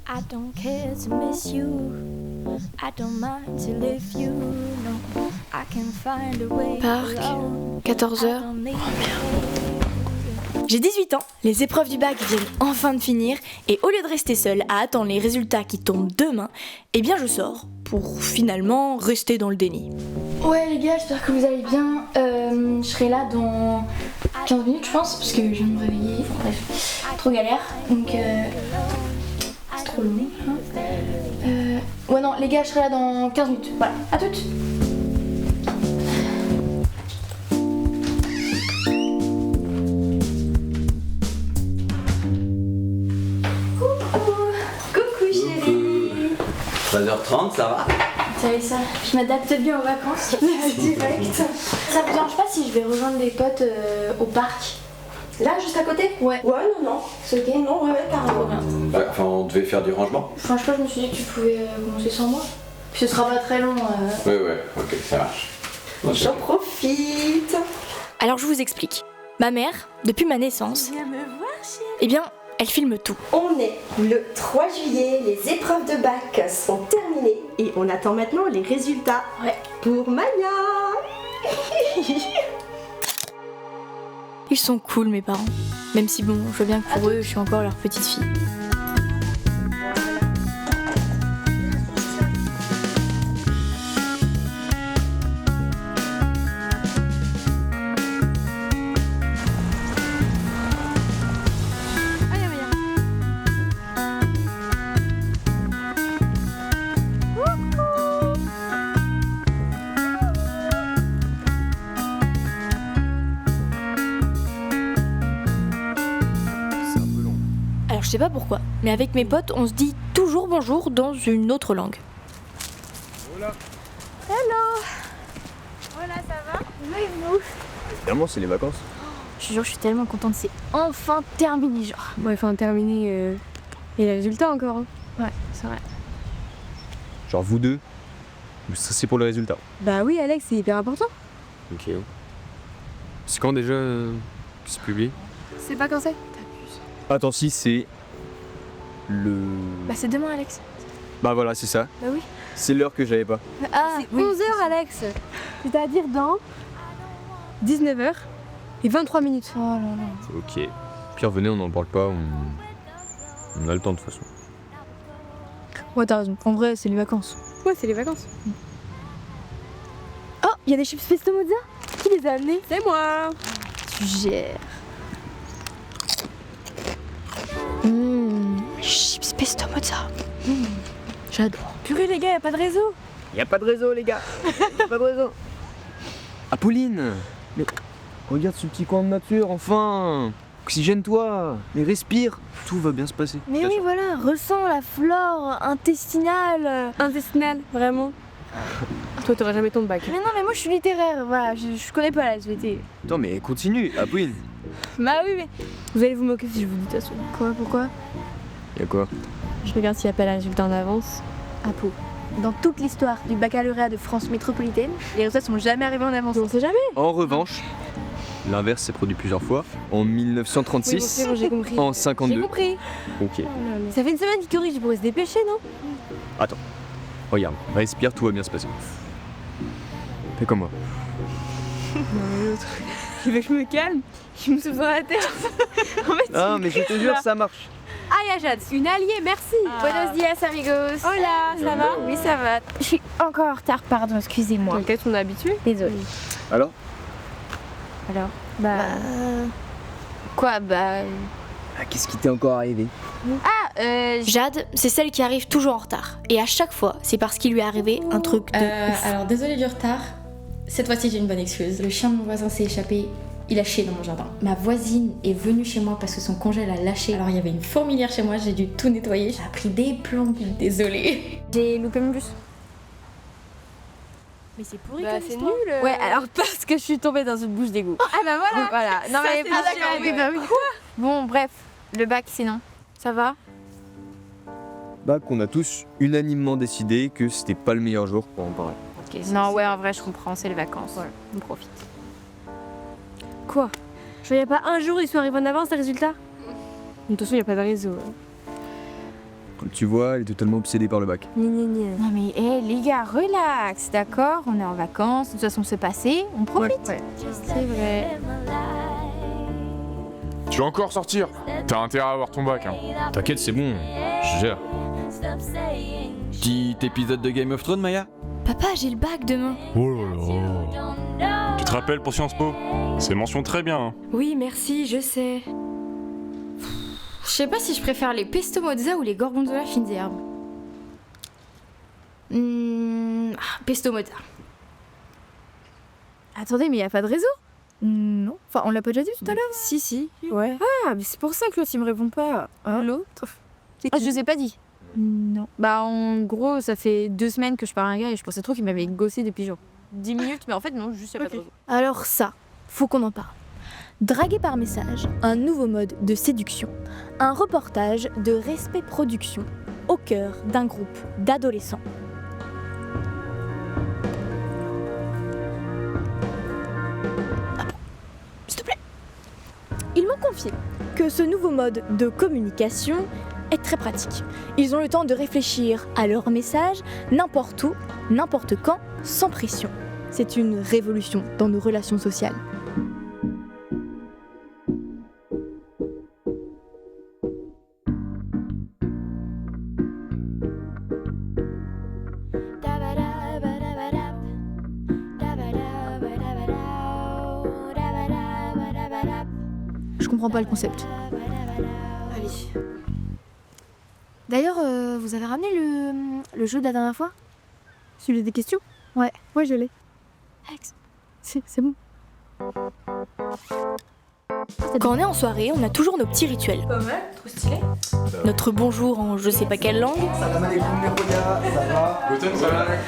I don't care to miss you. I don't mind to leave you. No, I can find a way. Parc, 14h. Oh merde. J'ai 18 ans, les épreuves du bac viennent enfin de finir et au lieu de rester seule à attendre les résultats qui tombent demain, eh bien je sors pour finalement rester dans le déni. Ouais les gars, j'espère que vous allez bien. Je serai là dans 15 minutes je pense parce que je viens de me réveiller. Enfin, bref, trop galère. Donc c'est trop long. Hein. Ouais non les gars, je serai là dans 15 minutes. Voilà, à toutes. Coucou chérie. 13h30, ça va? Vous savez ça, je m'adapte bien aux vacances. Direct. Ça vous dérange pas si je vais rejoindre des potes au parc? Là, juste à côté? Ouais. Ouais, non, c'est ok, non, ouais, carrément. Enfin, on devait faire du rangement. Franchement, je me suis dit que tu pouvais commencer sans moi. Puis ce sera pas très long. Ouais, ok, ça marche. J'en profite. Alors je vous explique. Ma mère, depuis ma naissance, Viens me voir, chérie. eh bien, elle filme tout. On est le 3 juillet, les épreuves de bac sont terminées et on attend maintenant les résultats. Ouais. Pour Maya. Ils sont cool mes parents. Même si bon, je vois bien que pour eux, je suis encore leur petite fille. Alors je sais pas pourquoi, mais avec mes potes, on se dit toujours bonjour dans une autre langue. Finalement, c'est les vacances. Je te jure, je suis tellement contente, c'est enfin terminé, genre. Bon, enfin terminé. Et les résultats encore. Hein. Ouais, c'est vrai. Genre vous deux, vous stressez pour le résultat. Bah oui, Alex, c'est hyper important. Ok. C'est quand déjà que c'est publié? C'est pas quand c'est? Attends, si c'est le... Bah c'est demain, Alex. Bah voilà, c'est ça. Bah oui. C'est l'heure que j'avais pas. Ah, oui, 11h, Alex. C'est-à-dire dans 19h et 23 minutes. Oh là là. Ok. Pierre, venez, on n'en parle pas, on a le temps de toute façon. Ouais, t'as raison. En vrai, c'est les vacances. Ouais, c'est les vacances. Oh, il y a des chips pesto mozza. Qui les a amenés? C'est moi. Tu gères. Chips pesto mozza. J'adore. Purée, les gars, y a pas de réseau. Y a pas de réseau, les gars. Y a pas de réseau. Apolline, mais regarde ce petit coin de nature, enfin. Oxygène-toi, mais respire, tout va bien se passer. Mais Bien oui, sûr. voilà, ressens la flore intestinale. Intestinal, vraiment. Toi, t'auras jamais ton bac. Mais non, mais moi je suis littéraire, voilà, je connais pas la SVT. Attends, mais continue, Apolline. Bah oui, mais. Vous allez vous moquer si je vous dis de toute façon. Quoi? Pourquoi? Y'a quoi? Je regarde s'il n'y a pas les résultats en avance. À Pau. Dans toute l'histoire du baccalauréat de France métropolitaine, les résultats sont jamais arrivés en avance. On sait jamais. En revanche, l'inverse s'est produit plusieurs fois. En 1936, Oui, bon, c'est bon, j'ai compris. en J'ai 52. compris. Ok. Ça fait une semaine qu'il corrige, il pourrait se dépêcher, non? Regarde, respire, tout va bien se passer. Fais comme moi. Non, mais l'autre. Il veut que je me calme. Il me souffle dans la tête. En fait, Ah, mais je te jure, ça marche. Ah, Jade, une alliée, merci. Buenos dias, amigos. Hola, ça va? Oui, ça va. Je suis encore en retard, pardon, excusez-moi. T'inquiète, on est habitué. Désolée. Alors? Alors Quoi, bah. Qu'est-ce qui t'est encore arrivé? Jade, c'est celle qui arrive toujours en retard. Et à chaque fois, c'est parce qu'il lui est arrivé un truc de ouf. Alors désolée du retard, cette fois-ci j'ai une bonne excuse. Le chien de mon voisin s'est échappé, il a chié dans mon jardin. Ma voisine est venue chez moi parce que son congé l'a lâché. Alors il y avait une fourmilière chez moi, j'ai dû tout nettoyer. J'ai pris des plombs, désolée. J'ai loupé mon bus. Mais c'est pourri Bah, comme c'est histoire. nul. Ouais, alors parce que je suis tombée dans une bouche d'égout. Ah bah voilà. Voilà. Non, mais c'est d'accord, oui, bah oui. Bon, bref, le bac sinon, ça va? Bah, qu'on a tous unanimement décidé que c'était pas le meilleur jour pour en parler. Ok. Non, ouais, en vrai, je comprends, c'est les vacances. Voilà, on profite. Quoi? Je voyais pas un jour ils sont arrivés en avance les résultats? De toute façon, il n'y a pas de réseau. Comme tu vois, elle est totalement obsédée par le bac. Non mais les gars, relax, d'accord? On est en vacances, de toute façon c'est passé, on profite. Ouais. C'est vrai. Tu vas encore sortir? T'as intérêt à avoir ton bac, hein. T'inquiète, c'est bon, je gère. Petit épisode de Game of Thrones, Maya? Papa, j'ai le bac demain. Oh là là. Tu te rappelles pour Sciences Po? C'est mention très bien, hein. Oui, merci, je sais. Je sais pas si je préfère les pesto mozza ou les gorgonzola fines herbes. Pesto mozza. Attendez, mais y a pas de réseau? Non. Enfin, on l'a pas déjà dit tout à l'heure? Si. Ouais. Ah, mais c'est pour ça que l'autre il me répond pas. L'autre? Ah, je vous ai pas dit. Non. Bah en gros, ça fait 2 semaines que je parle à un gars et je pensais trop qu'il m'avait gossé depuis genre 10 minutes, mais en fait non, juste y a pas de réseau. Alors ça, faut qu'on en parle. Draguer par message, un nouveau mode de séduction, un reportage de Respect Production au cœur d'un groupe d'adolescents. S'il te plaît. Ils m'ont confié que ce nouveau mode de communication est très pratique. Ils ont le temps de réfléchir à leur message n'importe où, n'importe quand, sans pression. C'est une révolution dans nos relations sociales. Je comprends pas le concept. Allez. D'ailleurs, vous avez ramené le jeu de la dernière fois? Celui des questions? Ouais, je l'ai. Alex, c'est bon. Quand on est en soirée, on a toujours nos petits rituels. Pas mal, trop stylé. Notre bonjour en je sais pas quelle langue. Salam alaikum les pogas, ça va? Guten Tag.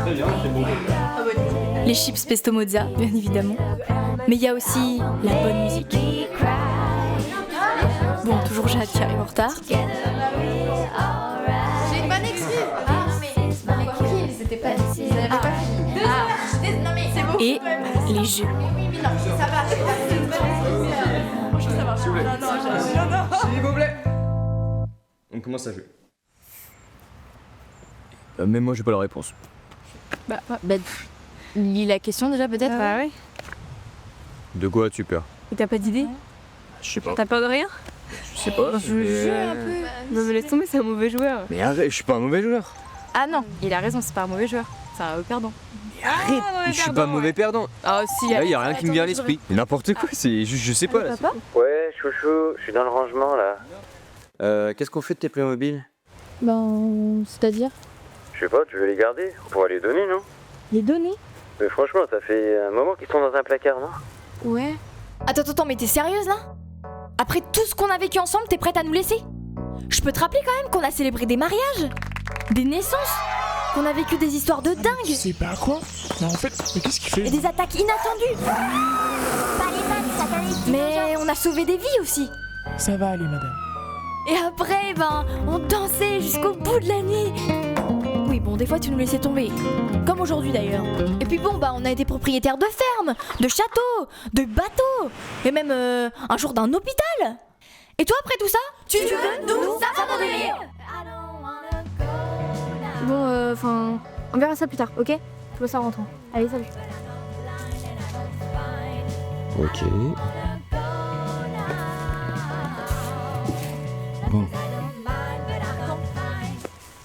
Très bien, c'est bon. Les chips pesto mozza, bien évidemment. Mais il y a aussi la bonne musique. Bon, toujours Jade qui arrive en retard. J'ai une bonne excuse. Ah, mais tranquille, c'était pas dit. Ils avaient pas fini. Non, mais c'est bon. Et les jeux. Oui, non, ça va. C'est une bonne excuse. Ça va. S'il vous plaît. Non. S'il vous plaît. On commence à jouer. Même moi, j'ai pas la réponse. Bah, lis la question déjà peut-être. Ah ouais. De quoi as-tu peur? Et t'as pas d'idée? Je sais pas. T'as peur de rien? Je sais pas. Je joue un peu. Non mais laisse tomber, c'est un mauvais joueur. Mais arrête, je suis pas un mauvais joueur. Ah non, il a raison, c'est pas un mauvais joueur. C'est un perdant. Mais arrête, je suis pas un mauvais perdant. Ah si. Là, y a rien qui me vient à l'esprit. Mais n'importe quoi, c'est juste, je sais pas là. Papa? Ouais, chouchou, je suis dans le rangement là. Qu'est-ce qu'on fait de tes Playmobil? Ben, c'est-à-dire? Je sais pas, tu veux les garder? On pourra les donner, non? Les données? Mais franchement, ça fait un moment qu'ils sont dans un placard, non? Ouais. Attends, mais t'es sérieuse là? Après tout ce qu'on a vécu ensemble, t'es prête à nous laisser? Je peux te rappeler quand même qu'on a célébré des mariages, des naissances, qu'on a vécu des histoires de dingue. C'est pas quoi? Mais en fait, mais qu'est-ce qu'il fait? Et des attaques inattendues. Mais on a sauvé des vies aussi. Ça va aller, madame. Et après, on dansait jusqu'au bout de la nuit. Oui, bon, des fois tu nous laissais tomber. Comme aujourd'hui d'ailleurs. Et puis bon, on a été propriétaires de fermes, de châteaux, de bateaux. Et même un jour d'un hôpital. Et toi, après tout ça, tu veux nous abandonner? Bon, on verra ça plus tard, ok? Je vois ça en rentrant. Allez, salut. Ok. Bon.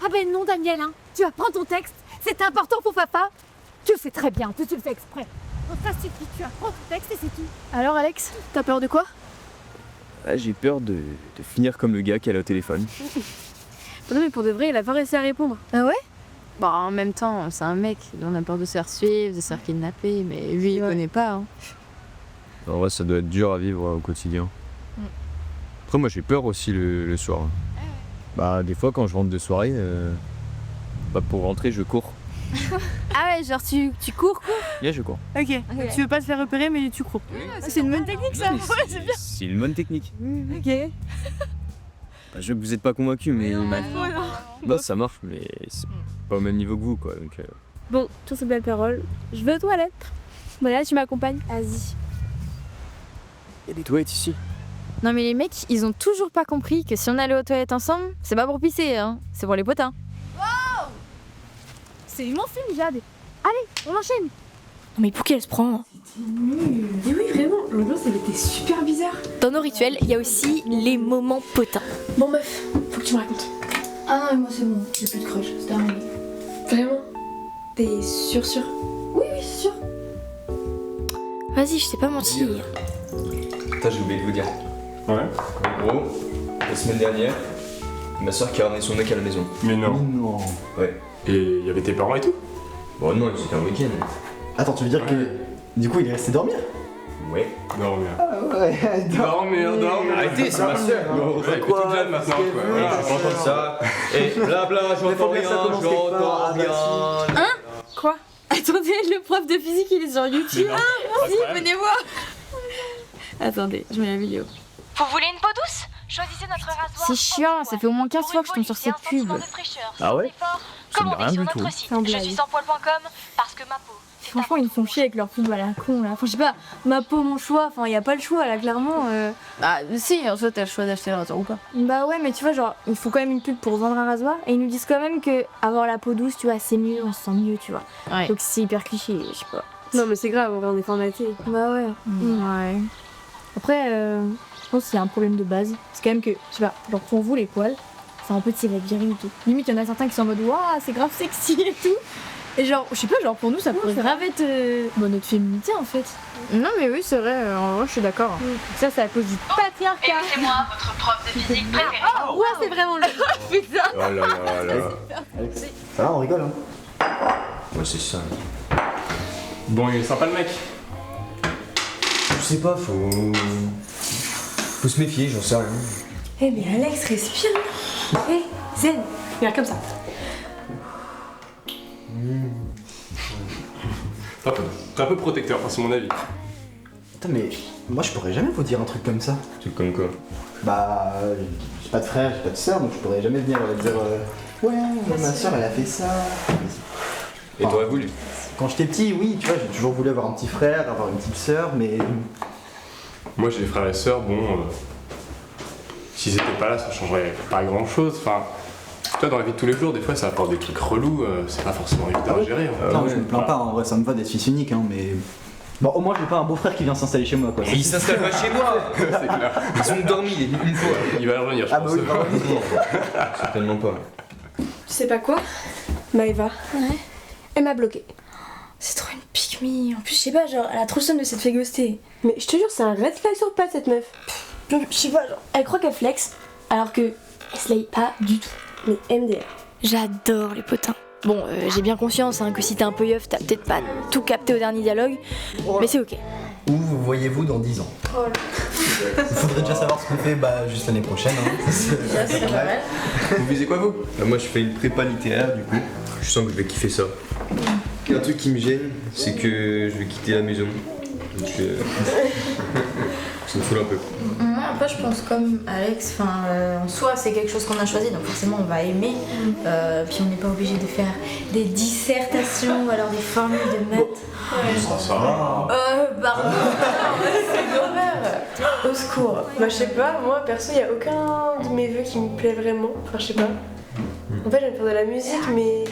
Ah ben non Daniel, hein. Tu vas prendre ton texte, c'est important pour papa. Tu le fais très bien, tu le fais exprès. Enfin suffit, tu vas prendre ton texte et c'est tout. Alors Alex, t'as peur de quoi? Là, j'ai peur de finir comme le gars qui a le téléphone. Non mais pour de vrai, il a pas réussi à répondre. Ah ouais? Bah en même temps, c'est un mec, on a peur de se faire suivre, de se faire kidnapper, mais lui il connaît pas. Hein. En vrai, ça doit être dur à vivre au quotidien. Après, moi, j'ai peur aussi le soir. Bah, des fois, quand je rentre de soirée, pour rentrer, je cours. Ah ouais, genre tu cours quoi? Yeah, je cours. Ok, donc tu veux pas te faire repérer mais tu cours. C'est une bonne technique ça. Ouais, c'est bien. C'est une bonne technique. Ok. Bah, je vois que vous êtes pas convaincu, mais. Non, ça marche, mais c'est pas au même niveau que vous, quoi. Donc, Bon, sur ces belles paroles, je vais aux toilettes. Voilà, tu m'accompagnes. Vas-y. y a des toilettes ici. Non mais les mecs, ils ont toujours pas compris que si on allait aux toilettes ensemble, c'est pas pour pisser, hein, c'est pour les potins. C'est mon film, Jade. Allez, on enchaîne. Non mais pour qui elle se prend? Mais oui, vraiment, l'ambiance elle était super bizarre. Dans nos rituels, il y a aussi les moments potins. Bon meuf, faut que tu me racontes. Ah non, mais moi c'est bon, j'ai plus de crush, c'est terminé. Vraiment? T'es sûr? Oui, c'est sûr. Vas-y, je t'ai pas menti. Putain, j'ai oublié de vous dire. Ouais. En gros, la semaine dernière, ma soeur qui a ramené son mec à la maison. Mais non. Non. Ouais. Et il y avait tes parents et tout? Bon, non, c'était un week-end. Attends, tu veux dire que du coup il est resté dormir? Ouais. Dormir. Ouais, Dormir. Arrêtez, c'est ma soeur. Bon, ouais, toute jeune maintenant, quoi. Voilà, Je m'entends ça. Et blabla, j'entends rien, j'entends rien. Hein? Quoi? Attendez, le prof de physique il est sur YouTube. Ah, vas-y, venez voir. Attendez, je mets la vidéo. Vous voulez une peau douce? Choisissez notre rasoir. C'est chiant, ça fait au moins 15 fois que je tombe sur cette pub. Ah ouais? Ça me dit rien du tout. Je suis sans-poil.com parce que ma peau. Franchement, ils me font chier avec leur pub à la con là. Enfin, je sais pas, ma peau, mon choix. Enfin, y a pas le choix là, clairement. Ah, si, en soi t'as le choix d'acheter le rasoir ou pas. Bah ouais, mais tu vois, genre, il faut quand même une pub pour vendre un rasoir. Et ils nous disent quand même que avoir la peau douce, tu vois, c'est mieux, on se sent mieux, tu vois. Ouais. Donc c'est hyper cliché, je sais pas. Non, mais c'est grave, on est formaté. Bah ouais. Ouais. Après, je pense qu'il y a un problème de base. C'est quand même que, je sais pas, genre pour vous, les poils, c'est un peu de la viril et tout. Limite, il y en a certains qui sont en mode, waouh, c'est grave sexy et tout. Et genre, je sais pas, genre pour nous, ça pourrait grave être notre féminité en fait. Non mais oui, c'est vrai, en vrai je suis d'accord. Ça, c'est à cause du patriarcat. C'est moi, votre prof de physique préféré. Oh, ouais, c'est vraiment le. Putain. Oh là là là. Ça va, on rigole hein? Ouais, c'est ça. Bon, il est sympa le mec. Je sais pas, faut se méfier, j'en sais rien. Eh mais Alex, respire. Eh, Zen, viens comme ça. T'es un peu protecteur, enfin, c'est mon avis. Putain, mais moi je pourrais jamais vous dire un truc comme ça. C'est comme quoi? Bah, j'ai pas de frère, j'ai pas de sœur, donc je pourrais jamais venir dire ouais, ma sœur elle a fait ça. Et t'aurais voulu? Quand j'étais petit, oui, tu vois, j'ai toujours voulu avoir un petit frère, avoir une petite sœur, mais. Moi j'ai des frères et sœurs, bon. S'ils étaient pas là, ça changerait pas grand chose. Enfin, toi dans la vie de tous les jours, des fois ça apporte des trucs relous, c'est pas forcément évident à gérer. Non, je me plains pas, en vrai, ça me va d'être fils unique, hein, mais. Bon, au moins j'ai pas un beau frère qui vient s'installer chez moi, quoi. Il s'installe pas chez moi. C'est clair. Ils ont dormi une fois. Il va revenir, je Ah pense. bah oui, Certainement pas. Tu sais pas quoi? Maëva. Ouais. Elle m'a bloqué. C'est trop une pique-me. En plus, je sais pas, genre, elle a trop le seum de s'être fait ghoster. Mais je te jure, c'est un red flag sur patte cette meuf. Je sais pas, genre, elle croit qu'elle flex, alors que elle se laye pas du tout. Mais MDR. J'adore les potins. Bon, j'ai bien conscience hein, que si t'es un peu yeuf, t'as peut-être pas tout capté au dernier dialogue, mais c'est ok. Où vous voyez-vous dans 10 ans? Il faudrait déjà savoir ce qu'on fait juste l'année prochaine. Hein. C'est pas mal. Vous visez quoi vous? Moi je fais une prépa littéraire du coup. Je sens que je vais kiffer ça. Un truc qui me gêne, c'est que je vais quitter la maison. Donc ça me fout un peu. Moi, un peu, je pense comme Alex, en soi, c'est quelque chose qu'on a choisi, donc forcément, on va aimer. Puis on n'est pas obligé de faire des dissertations ou alors des formules de maths. Ça va. Pardon, c'est l'horreur. Au secours. Bah, je sais pas, moi perso, y a aucun de mes vœux qui me plaît vraiment. Enfin, je sais pas. En fait, j'aime faire de la musique, mais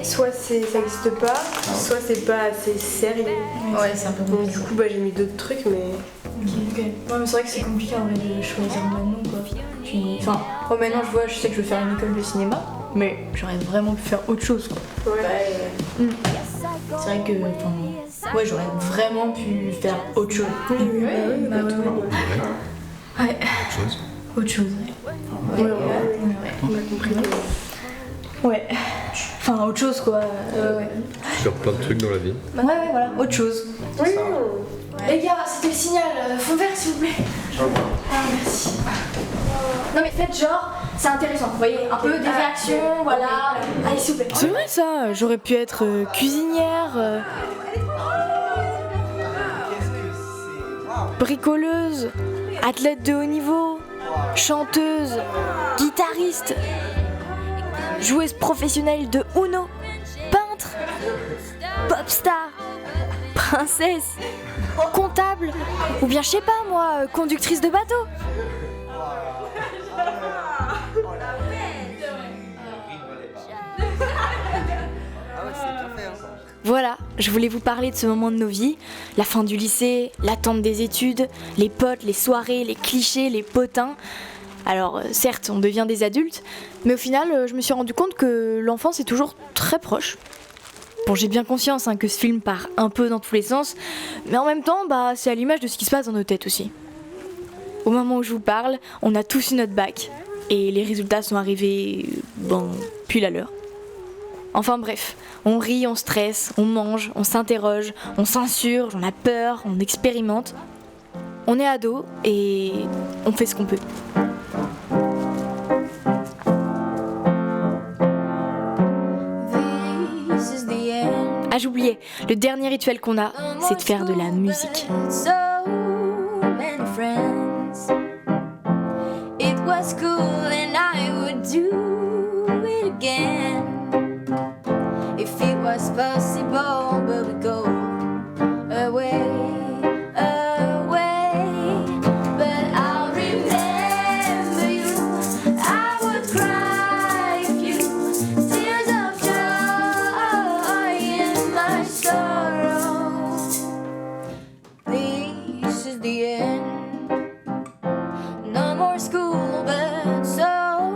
soit ça existe pas, soit c'est pas assez sérieux. Ouais, c'est un peu Donc, compliqué. du coup, j'ai mis d'autres trucs, mais. Ok. Ouais, mais c'est vrai que c'est compliqué en vrai de choisir maintenant quoi. Puis, enfin, moi maintenant je sais que je veux faire une école de cinéma, mais j'aurais vraiment pu faire autre chose quoi. Ouais. C'est vrai que, ouais, j'aurais vraiment pu faire autre chose. Bah oui. Ouais. Autre chose, ouais. On a compris. Ouais. Enfin, autre chose quoi. Ouais. Faire plein de trucs dans la vie. Ouais, voilà, autre chose. Oui. Les gars, c'était le signal, fond vert s'il vous plaît. Ah, merci. Non mais faites genre, c'est intéressant, vous voyez, un peu des réactions, voilà. Allez s'il vous plaît. C'est vrai ça, j'aurais pu être cuisinière, bricoleuse, athlète de haut niveau, chanteuse, guitariste, joueuse professionnelle de Uno, peintre, pop star, princesse, comptable, ou bien je sais pas moi, conductrice de bateau. Voilà, je voulais vous parler de ce moment de nos vies, la fin du lycée, l'attente des études, les potes, les soirées, les clichés, les potins. Alors certes, on devient des adultes, mais au final, je me suis rendu compte que l'enfance est toujours très proche. Bon, j'ai bien conscience que ce film part un peu dans tous les sens, mais en même temps, c'est à l'image de ce qui se passe dans nos têtes aussi. Au moment où je vous parle, on a tous eu notre bac, et les résultats sont arrivés, pile à l'heure. Enfin bref, on rit, on stresse, on mange, on s'interroge, on s'insurge, on a peur, on expérimente. On est ado et on fait ce qu'on peut. Ah, j'oubliais, le dernier rituel qu'on a, c'est de faire de la musique. If it was possible, but we go away, away. But I'll remember you. I would cry if you tears of joy in my sorrow. This is the end. No more school, but so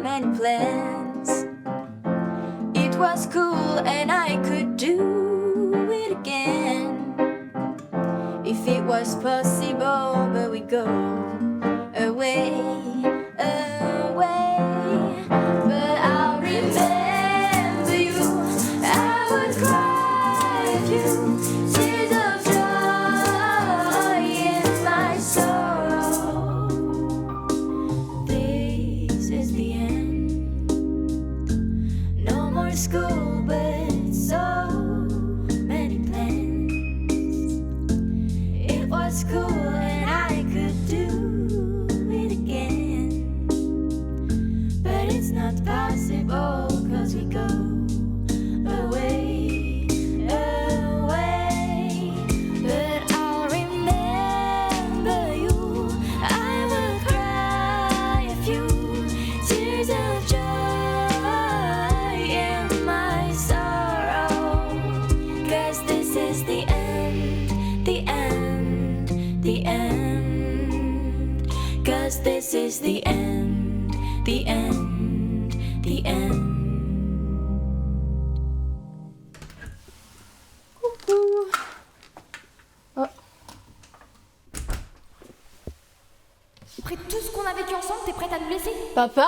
many plans. It was cool and I could do it again. If it was possible, but we go away, away. But I'll remember you. I would cry if you tears of joy in my sorrow. This is the end. No more school, but so many plans. It was cool and I could do it again. But it's not possible, 'cause we go away, away. But I'll remember you. I will cry if you tears of joy. Cause this is the end, the end, the end. Après tout ce qu'on a vécu ensemble, t'es prête à nous laisser ? Papa ?